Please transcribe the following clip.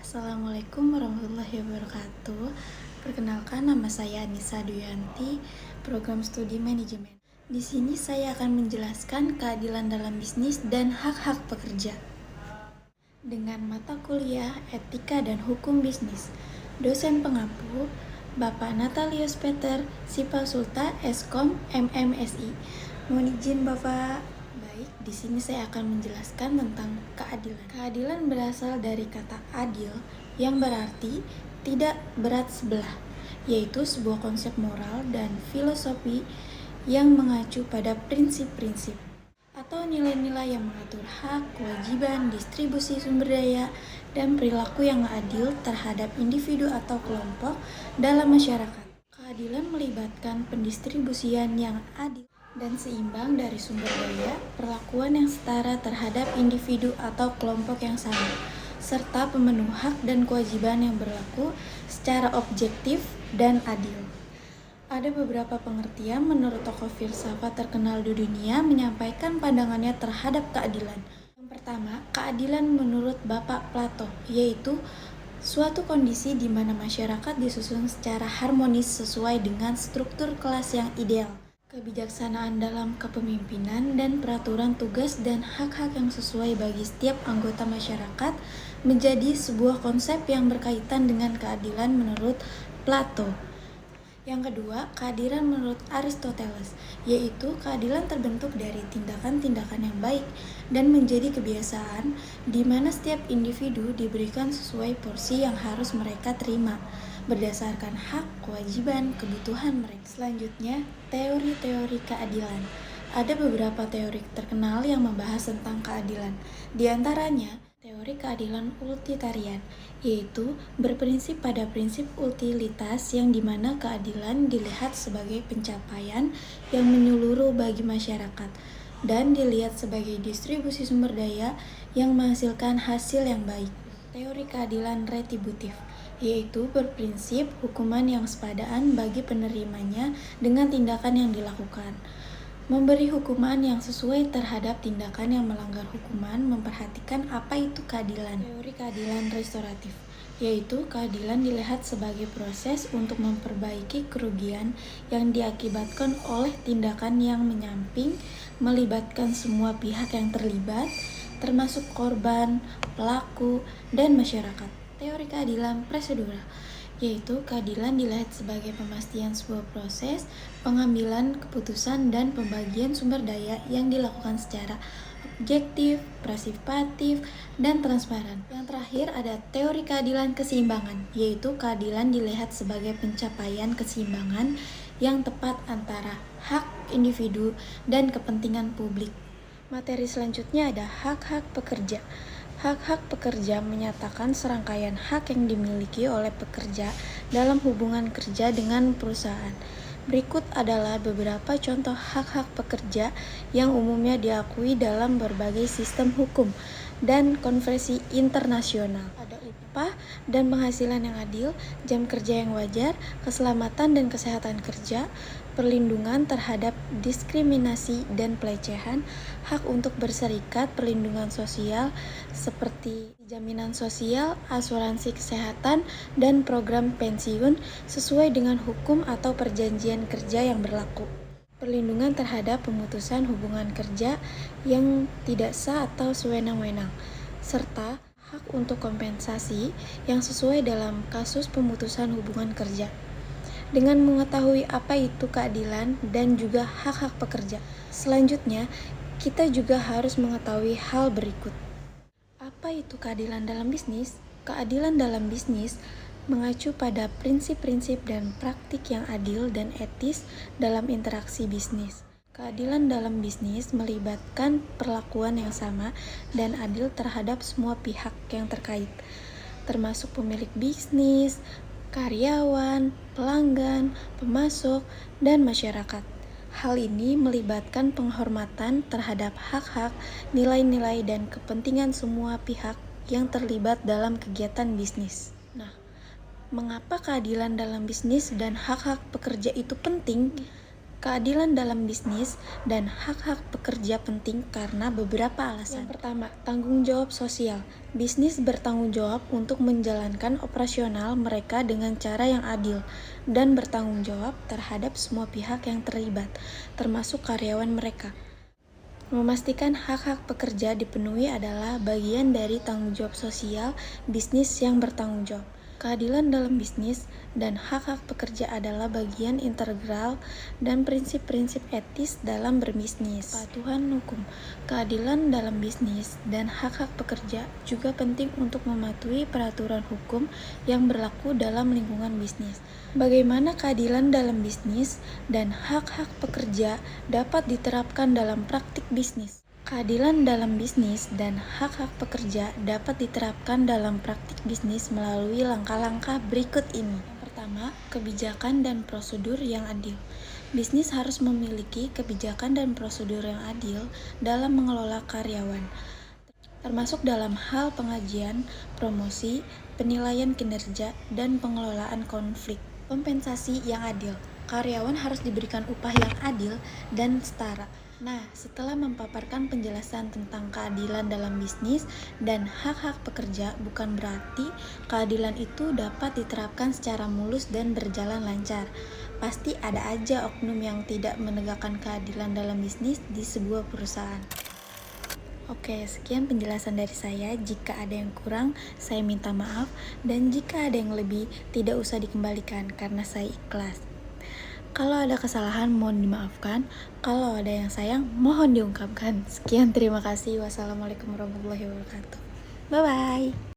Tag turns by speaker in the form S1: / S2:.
S1: Assalamualaikum warahmatullahi wabarakatuh. Perkenalkan, nama saya Anissa Duyanti, program studi manajemen. Di sini saya akan menjelaskan keadilan dalam bisnis dan hak-hak pekerja. Dengan mata kuliah Etika dan Hukum Bisnis, dosen pengampu Bapak Natalius Peter Sipasulta, Eskom, MMSI. Mohon izin Bapak. Baik, di sini saya akan menjelaskan tentang keadilan. Keadilan berasal dari kata adil yang berarti tidak berat sebelah, yaitu sebuah konsep moral dan filosofi yang mengacu pada prinsip-prinsip atau nilai-nilai yang mengatur hak, kewajiban, distribusi sumber daya, dan perilaku yang adil terhadap individu atau kelompok dalam masyarakat. Keadilan melibatkan pendistribusian yang adil dan seimbang dari sumber daya, perlakuan yang setara terhadap individu atau kelompok yang sama, serta pemenuh hak dan kewajiban yang berlaku secara objektif dan adil. Ada beberapa pengertian menurut tokoh filsafat terkenal di dunia menyampaikan pandangannya terhadap keadilan. Yang pertama, keadilan menurut Bapak Plato, yaitu suatu kondisi di mana masyarakat disusun secara harmonis sesuai dengan struktur kelas yang ideal. Kebijaksanaan dalam kepemimpinan dan peraturan tugas dan hak-hak yang sesuai bagi setiap anggota masyarakat menjadi sebuah konsep yang berkaitan dengan keadilan menurut Plato. Yang kedua, keadilan menurut Aristoteles, yaitu keadilan terbentuk dari tindakan-tindakan yang baik dan menjadi kebiasaan di mana setiap individu diberikan sesuai porsi yang harus mereka terima berdasarkan hak, kewajiban, kebutuhan mereka. Selanjutnya, teori-teori keadilan. Ada beberapa teori terkenal yang membahas tentang keadilan. Di antaranya, teori keadilan utilitarian, yaitu berprinsip pada prinsip utilitas yang dimana keadilan dilihat sebagai pencapaian yang menyeluruh bagi masyarakat dan dilihat sebagai distribusi sumber daya yang menghasilkan hasil yang baik. Teori keadilan retributif, yaitu berprinsip hukuman yang sepadaan bagi penerimanya dengan tindakan yang dilakukan. Memberi hukuman yang sesuai terhadap tindakan yang melanggar hukuman, memperhatikan apa itu keadilan. Teori keadilan restoratif, yaitu keadilan dilihat sebagai proses untuk memperbaiki kerugian yang diakibatkan oleh tindakan yang menyamping, melibatkan semua pihak yang terlibat, termasuk korban, pelaku, dan masyarakat. Teori keadilan prosedural, yaitu keadilan dilihat sebagai pemastian sebuah proses, pengambilan keputusan, dan pembagian sumber daya yang dilakukan secara objektif, partisipatif, dan transparan. Yang terakhir ada teori keadilan keseimbangan, yaitu keadilan dilihat sebagai pencapaian keseimbangan yang tepat antara hak individu dan kepentingan publik. Materi selanjutnya ada hak-hak pekerja. Hak-hak pekerja menyatakan serangkaian hak yang dimiliki oleh pekerja dalam hubungan kerja dengan perusahaan. Berikut adalah beberapa contoh hak-hak pekerja yang umumnya diakui dalam berbagai sistem hukum dan konvensi internasional. Ada upah dan penghasilan yang adil, jam kerja yang wajar, keselamatan dan kesehatan kerja, perlindungan terhadap diskriminasi dan pelecehan, hak untuk berserikat, perlindungan sosial seperti jaminan sosial, asuransi kesehatan, dan program pensiun sesuai dengan hukum atau perjanjian kerja yang berlaku. Perlindungan terhadap pemutusan hubungan kerja yang tidak sah atau sewenang-wenang, serta hak untuk kompensasi yang sesuai dalam kasus pemutusan hubungan kerja. Dengan mengetahui apa itu keadilan dan juga hak-hak pekerja, selanjutnya kita juga harus mengetahui hal berikut. Apa itu keadilan dalam bisnis? Keadilan dalam bisnis mengacu pada prinsip-prinsip dan praktik yang adil dan etis dalam interaksi bisnis. Keadilan dalam bisnis melibatkan perlakuan yang sama dan adil terhadap semua pihak yang terkait, termasuk pemilik bisnis, karyawan, pelanggan, pemasok, dan masyarakat. Hal ini melibatkan penghormatan terhadap hak-hak, nilai-nilai, dan kepentingan semua pihak yang terlibat dalam kegiatan bisnis. Nah, mengapa keadilan dalam bisnis dan hak-hak pekerja itu penting? Keadilan dalam bisnis dan hak-hak pekerja penting karena beberapa alasan. Yang pertama, tanggung jawab sosial. Bisnis bertanggung jawab untuk menjalankan operasional mereka dengan cara yang adil dan bertanggung jawab terhadap semua pihak yang terlibat, termasuk karyawan mereka. Memastikan hak-hak pekerja dipenuhi adalah bagian dari tanggung jawab sosial bisnis yang bertanggung jawab. Keadilan dalam bisnis dan hak-hak pekerja adalah bagian integral dan prinsip-prinsip etis dalam berbisnis. Kepatuhan hukum, keadilan dalam bisnis dan hak-hak pekerja juga penting untuk mematuhi peraturan hukum yang berlaku dalam lingkungan bisnis. Bagaimana keadilan dalam bisnis dan hak-hak pekerja dapat diterapkan dalam praktik bisnis? Keadilan dalam bisnis dan hak-hak pekerja dapat diterapkan dalam praktik bisnis melalui langkah-langkah berikut ini. Yang pertama, kebijakan dan prosedur yang adil. Bisnis harus memiliki kebijakan dan prosedur yang adil dalam mengelola karyawan, termasuk dalam hal pengajian, promosi, penilaian kinerja, dan pengelolaan konflik. Kompensasi yang adil. Karyawan harus diberikan upah yang adil dan setara. Nah, setelah memaparkan penjelasan tentang keadilan dalam bisnis dan hak-hak pekerja, bukan berarti keadilan itu dapat diterapkan secara mulus dan berjalan lancar. Pasti ada aja oknum yang tidak menegakkan keadilan dalam bisnis di sebuah perusahaan. Oke, sekian penjelasan dari saya. Jika ada yang kurang, saya minta maaf. Dan jika ada yang lebih, tidak usah dikembalikan karena saya ikhlas. Kalau ada kesalahan, mohon dimaafkan. Kalau ada yang sayang, mohon diungkapkan. Sekian, terima kasih. Wassalamualaikum warahmatullahi wabarakatuh. Bye-bye.